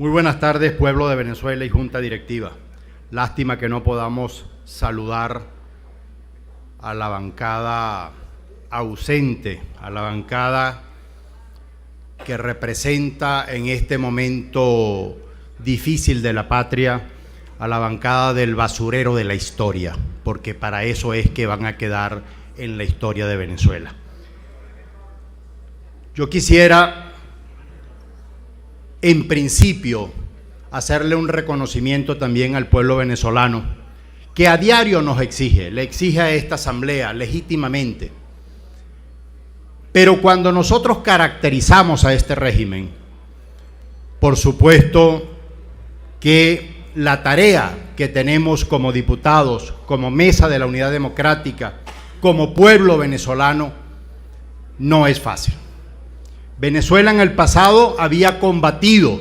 Muy buenas tardes, pueblo de Venezuela y Junta Directiva. Lástima que no podamos saludar a la bancada ausente, a la bancada que representa en este momento difícil de la patria, a la bancada del basurero de la historia, porque para eso es que van a quedar en la historia de Venezuela. Yo quisiera, en principio, hacerle un reconocimiento también al pueblo venezolano, que a diario nos exige, le exige a esta asamblea legítimamente. Pero cuando nosotros caracterizamos a este régimen, por supuesto que la tarea que tenemos como diputados, como Mesa de la Unidad Democrática, como pueblo venezolano, no es fácil. Venezuela en el pasado había combatido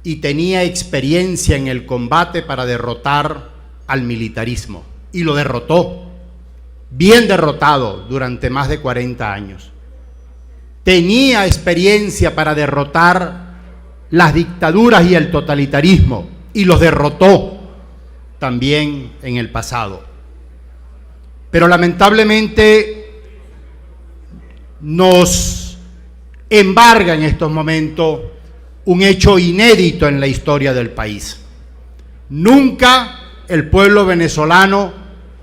y tenía experiencia en el combate para derrotar al militarismo, y lo derrotó, bien derrotado durante más de 40 años. Tenía experiencia para derrotar las dictaduras y el totalitarismo, y los derrotó también en el pasado. Pero lamentablemente nos embarga en estos momentos un hecho inédito en la historia del país. Nunca el pueblo venezolano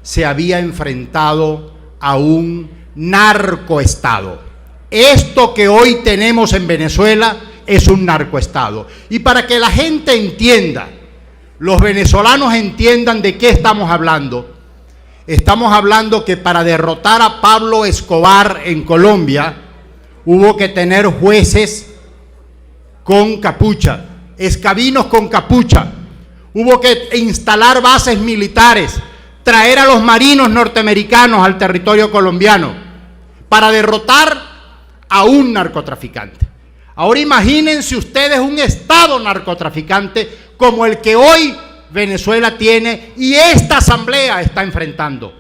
se había enfrentado a un narcoestado. Esto que hoy tenemos en Venezuela es un narcoestado. Y para que la gente entienda, los venezolanos entiendan de qué estamos hablando que para derrotar a Pablo Escobar en Colombia hubo que tener jueces con capucha, escabinos con capucha, hubo que instalar bases militares, traer a los marinos norteamericanos al territorio colombiano para derrotar a un narcotraficante. Ahora imagínense ustedes un estado narcotraficante como el que hoy Venezuela tiene y esta asamblea está enfrentando.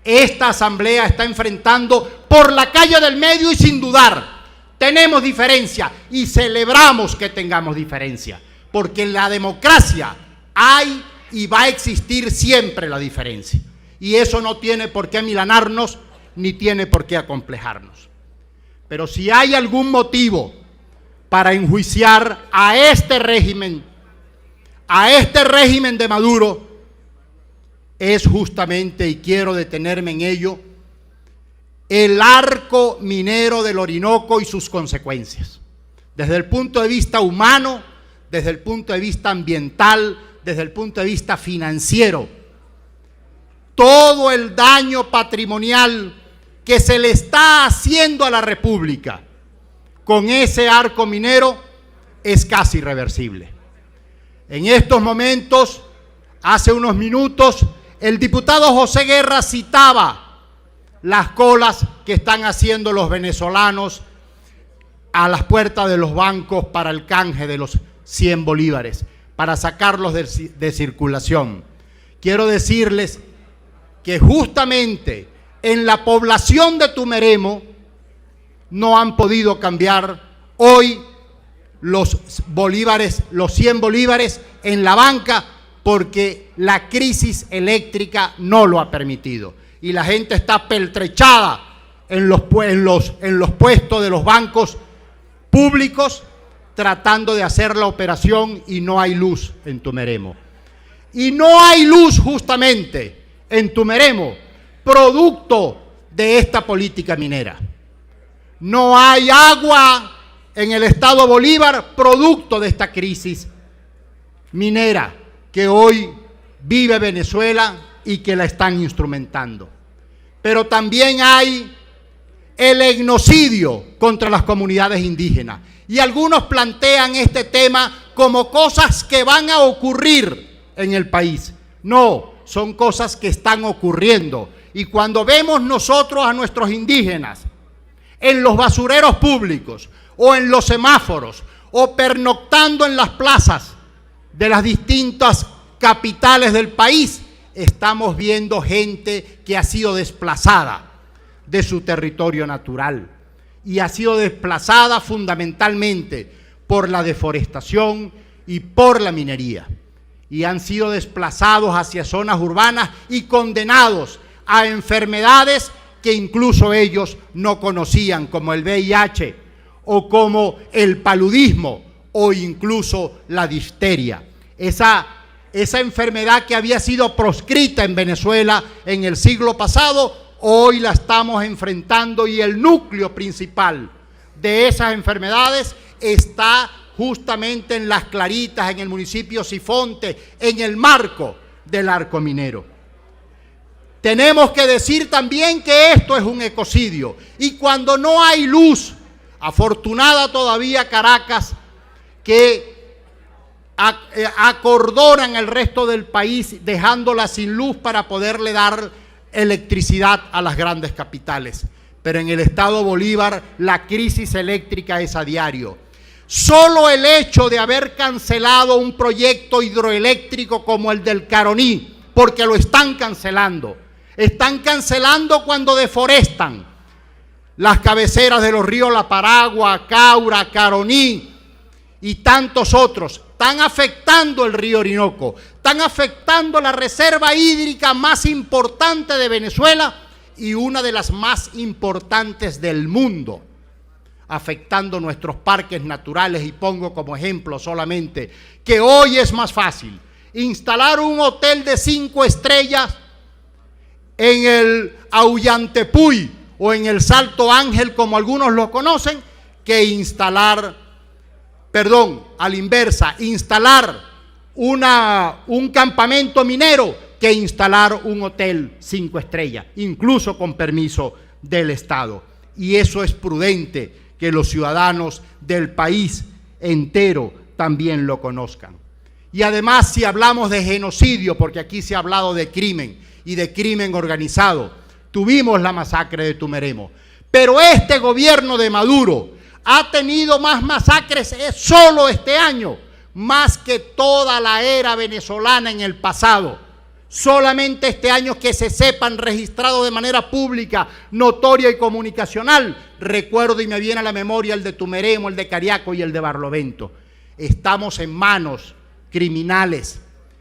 Esta asamblea está enfrentando por la calle del medio y sin dudar. Tenemos diferencia y celebramos que tengamos diferencia, porque en la democracia hay y va a existir siempre la diferencia. Y eso no tiene por qué amilanarnos ni tiene por qué acomplejarnos. Pero si hay algún motivo para enjuiciar a este régimen de Maduro, es justamente, y quiero detenerme en ello, el arco minero del Orinoco y sus consecuencias. Desde el punto de vista humano, desde el punto de vista ambiental, desde el punto de vista financiero, todo el daño patrimonial que se le está haciendo a la República con ese arco minero es casi irreversible. En estos momentos, hace unos minutos, el diputado José Guerra citaba las colas que están haciendo los venezolanos a las puertas de los bancos para el canje de los 100 bolívares, para sacarlos de circulación. Quiero decirles que justamente en la población de Tumeremo no han podido cambiar hoy los bolívares, los 100 bolívares en la banca, porque la crisis eléctrica no lo ha permitido. Y la gente está peltrechada en los puestos de los bancos públicos tratando de hacer la operación y no hay luz en Tumeremo. Y no hay luz justamente en Tumeremo, producto de esta política minera. No hay agua en el estado Bolívar, producto de esta crisis minera que hoy vive Venezuela y que la están instrumentando. Pero también hay el etnocidio contra las comunidades indígenas. Y algunos plantean este tema como cosas que van a ocurrir en el país. No, son cosas que están ocurriendo. Y cuando vemos nosotros a nuestros indígenas en los basureros públicos o en los semáforos o pernoctando en las plazas de las distintas capitales del país, estamos viendo gente que ha sido desplazada de su territorio natural y ha sido desplazada fundamentalmente por la deforestación y por la minería. Y han sido desplazados hacia zonas urbanas y condenados a enfermedades que incluso ellos no conocían, como el VIH o como el paludismo o incluso la difteria. Esa enfermedad que había sido proscrita en Venezuela en el siglo pasado, hoy la estamos enfrentando, y el núcleo principal de esas enfermedades está justamente en Las Claritas, en el municipio Sifonte, en el marco del arco minero. Tenemos que decir también que esto es un ecocidio, y cuando no hay luz, afortunada todavía Caracas, que acordonan el resto del país dejándola sin luz para poderle dar electricidad a las grandes capitales. Pero en el estado Bolívar la crisis eléctrica es a diario. Solo el hecho de haber cancelado un proyecto hidroeléctrico como el del Caroní, porque lo están cancelando cuando deforestan las cabeceras de los ríos La Paragua, Caura, Caroní y tantos otros, están afectando el río Orinoco, están afectando la reserva hídrica más importante de Venezuela y una de las más importantes del mundo, afectando nuestros parques naturales. Y pongo como ejemplo solamente que hoy es más fácil instalar un hotel de 5 estrellas en el Auyantepuy o en el Salto Ángel, como algunos lo conocen, que instalar un campamento minero, que instalar un hotel 5 estrellas, incluso con permiso del Estado. Y eso es prudente que los ciudadanos del país entero también lo conozcan. Y además, si hablamos de genocidio, porque aquí se ha hablado de crimen y de crimen organizado, tuvimos la masacre de Tumeremo, pero este gobierno de Maduro ha tenido más masacres solo este año, más que toda la era venezolana en el pasado. Solamente este año que se sepan registrados de manera pública, notoria y comunicacional. Recuerdo y me viene a la memoria el de Tumeremo, el de Cariaco y el de Barlovento. Estamos en manos criminales,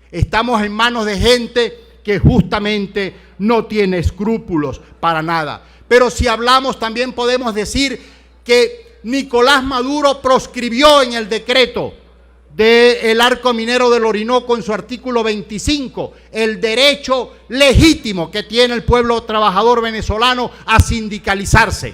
estamos en manos de gente que justamente no tiene escrúpulos para nada. Pero si hablamos, también podemos decir que Nicolás Maduro proscribió en el decreto del arco minero del Orinoco, en su artículo 25, el derecho legítimo que tiene el pueblo trabajador venezolano a sindicalizarse.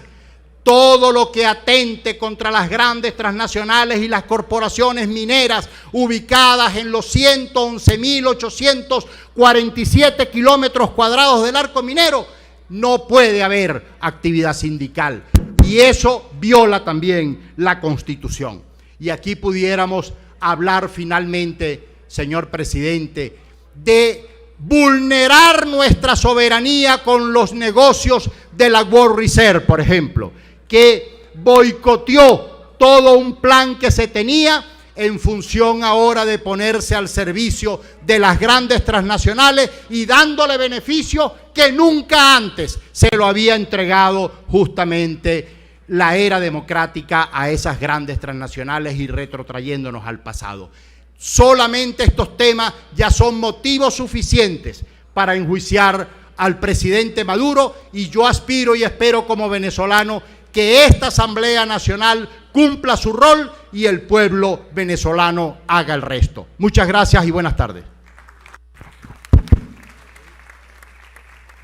Todo lo que atente contra las grandes transnacionales y las corporaciones mineras ubicadas en los 111.847 kilómetros cuadrados del arco minero, no puede haber actividad sindical. Y eso viola también la Constitución. Y aquí pudiéramos hablar finalmente, señor presidente, de vulnerar nuestra soberanía con los negocios de la World Reserve, por ejemplo, que boicoteó todo un plan que se tenía en función ahora de ponerse al servicio de las grandes transnacionales y dándole beneficio que nunca antes se lo había entregado justamente la era democrática a esas grandes transnacionales y retrotrayéndonos al pasado. Solamente estos temas ya son motivos suficientes para enjuiciar al presidente Maduro, y yo aspiro y espero como venezolano que esta Asamblea Nacional cumpla su rol y el pueblo venezolano haga el resto. Muchas gracias y buenas tardes.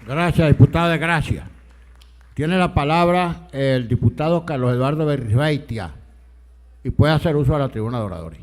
Gracias, diputado de Gracia. Tiene la palabra el diputado Carlos Eduardo Berrizbeitia y puede hacer uso de la tribuna de oradores.